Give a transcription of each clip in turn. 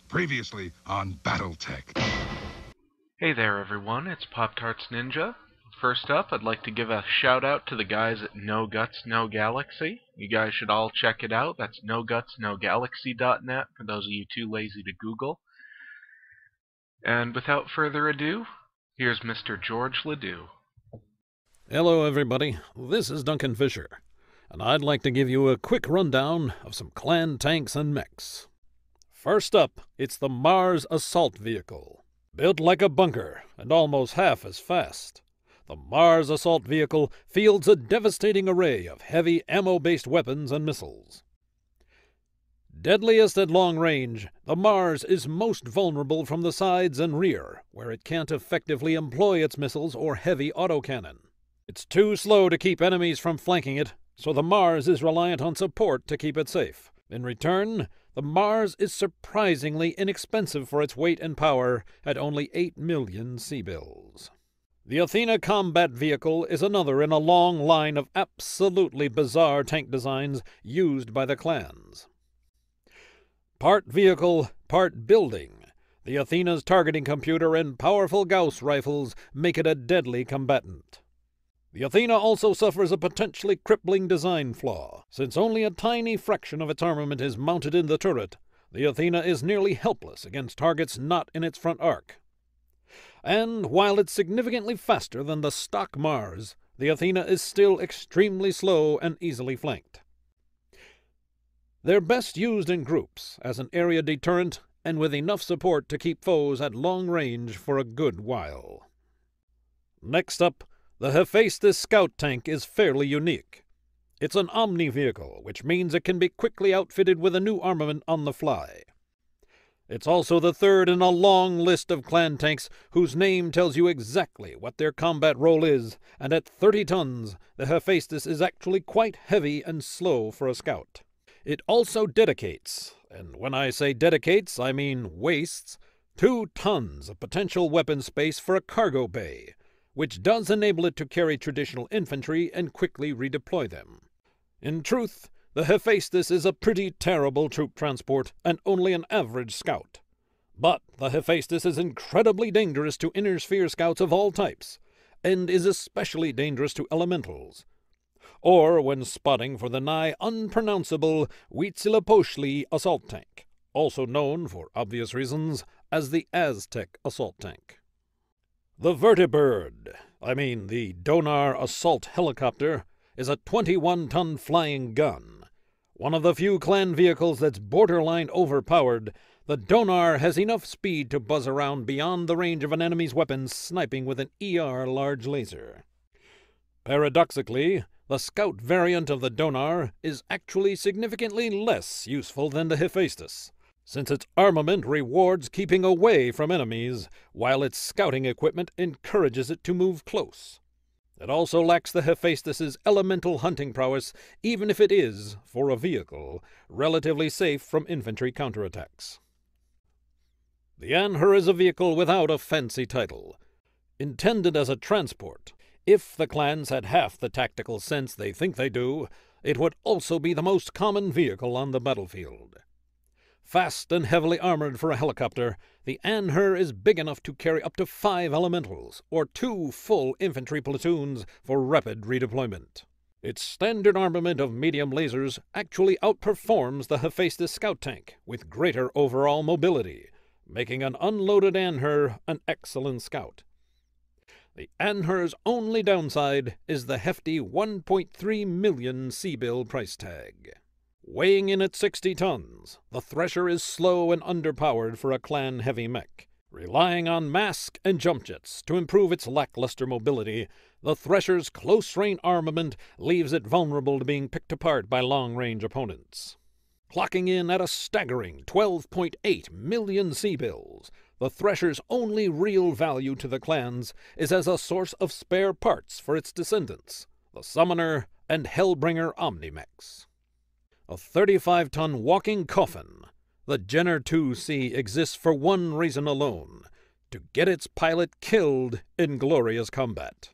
Previously on Battletech. Hey there everyone, it's Pop-Tarts Ninja. First up, I'd like to give a shout out to the guys at No Guts, No Galaxy. You guys should all check it out. That's nogutsnogalaxy.net for those of you too lazy to Google. And without further ado, here's Mr. George Ledoux. Hello everybody, this is Duncan Fisher, and I'd like to give you a quick rundown of some clan tanks and mechs. First up, it's the Mars Assault Vehicle. Built like a bunker and almost half as fast, the Mars Assault Vehicle fields a devastating array of heavy ammo-based weapons and missiles. Deadliest at long range, the Mars is most vulnerable from the sides and rear, where it can't effectively employ its missiles or heavy autocannon. It's too slow to keep enemies from flanking it, so the Mars is reliant on support to keep it safe. In return, the Mars is surprisingly inexpensive for its weight and power at only 8 million C-bills. The Athena Combat Vehicle is another in a long line of absolutely bizarre tank designs used by the clans. Part vehicle, part building, the Athena's targeting computer and powerful Gauss rifles make it a deadly combatant. The Athena also suffers a potentially crippling design flaw. Since only a tiny fraction of its armament is mounted in the turret, the Athena is nearly helpless against targets not in its front arc. And while it's significantly faster than the stock Mars, the Athena is still extremely slow and easily flanked. They're best used in groups as an area deterrent and with enough support to keep foes at long range for a good while. Next up, the Hephaestus Scout Tank is fairly unique. It's an Omni vehicle, which means it can be quickly outfitted with a new armament on the fly. It's also the third in a long list of clan tanks whose name tells you exactly what their combat role is, and at 30 tons, the Hephaestus is actually quite heavy and slow for a scout. It also dedicates, and when I say dedicates, I mean wastes, 2 tons of potential weapon space for a cargo bay, which does enable it to carry traditional infantry and quickly redeploy them. In truth, the Hephaestus is a pretty terrible troop transport and only an average scout. But the Hephaestus is incredibly dangerous to inner sphere scouts of all types, and is especially dangerous to elementals, or when spotting for the nigh unpronounceable Huitzilopochtli assault tank, also known, for obvious reasons, as the Aztec assault tank. The Vertibird, the Donar assault helicopter, is a 21-ton flying gun. One of the few clan vehicles that's borderline overpowered, the Donar has enough speed to buzz around beyond the range of an enemy's weapons sniping with an ER large laser. Paradoxically, the scout variant of the Donar is actually significantly less useful than the Hephaestus, since its armament rewards keeping away from enemies, while its scouting equipment encourages it to move close. It also lacks the Hephaestus's elemental hunting prowess, even if it is, for a vehicle, relatively safe from infantry counterattacks. The Anhur is a vehicle without a fancy title. Intended as a transport, if the clans had half the tactical sense they think they do, it would also be the most common vehicle on the battlefield. Fast and heavily armored for a helicopter, the Anhur is big enough to carry up to 5 elementals, or 2 full infantry platoons for rapid redeployment. Its standard armament of medium lasers actually outperforms the Hephaestus scout tank, with greater overall mobility, making an unloaded Anhur an excellent scout. The Anhur's only downside is the hefty 1.3 million C-bill price tag. Weighing in at 60 tons, the Thresher is slow and underpowered for a clan-heavy mech. Relying on mask and jump jets to improve its lackluster mobility, the Thresher's close-range armament leaves it vulnerable to being picked apart by long-range opponents. Clocking in at a staggering 12.8 million C-bills, the Thresher's only real value to the clans is as a source of spare parts for its descendants, the Summoner and Hellbringer Omnimechs. A 35-ton walking coffin, the Jenner 2C exists for one reason alone: to get its pilot killed in glorious combat.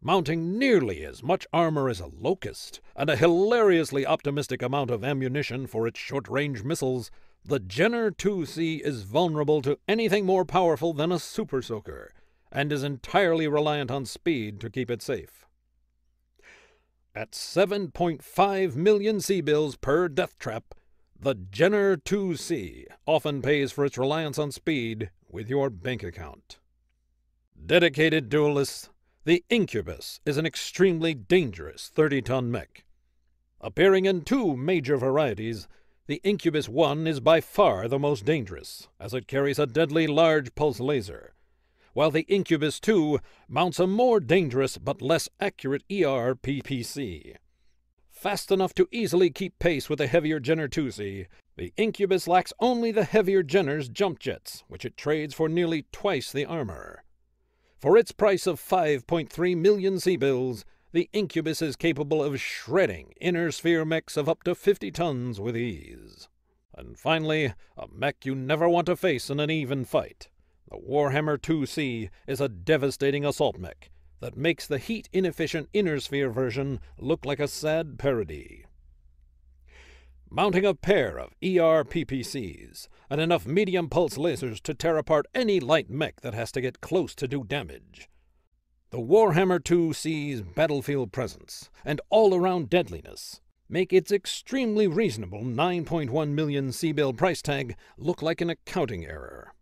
Mounting nearly as much armor as a Locust and a hilariously optimistic amount of ammunition for its short-range missiles, The Jenner 2C is vulnerable to anything more powerful than a Super Soaker, and is entirely reliant on speed to keep it safe. At 7.5 million C-bills per death trap, the Jenner 2C often pays for its reliance on speed with your bank account. Dedicated duelists, the Incubus is an extremely dangerous 30-ton mech. Appearing in two major varieties, the Incubus 1 is by far the most dangerous, as it carries a deadly large pulse laser, while the Incubus 2 mounts a more dangerous but less accurate ER-PPC. Fast enough to easily keep pace with the heavier Jenner 2C, the Incubus lacks only the heavier Jenner's jump jets, which it trades for nearly twice the armor. For its price of 5.3 million C-bills, the Incubus is capable of shredding inner sphere mechs of up to 50 tons with ease. And finally, a mech you never want to face in an even fight. The Warhammer 2C is a devastating assault mech that makes the heat-inefficient inner sphere version look like a sad parody. Mounting a pair of ER-PPCs and enough medium pulse lasers to tear apart any light mech that has to get close to do damage. The Warhammer 2C's battlefield presence and all-around deadliness make its extremely reasonable 9.1 million C-bill price tag look like an accounting error.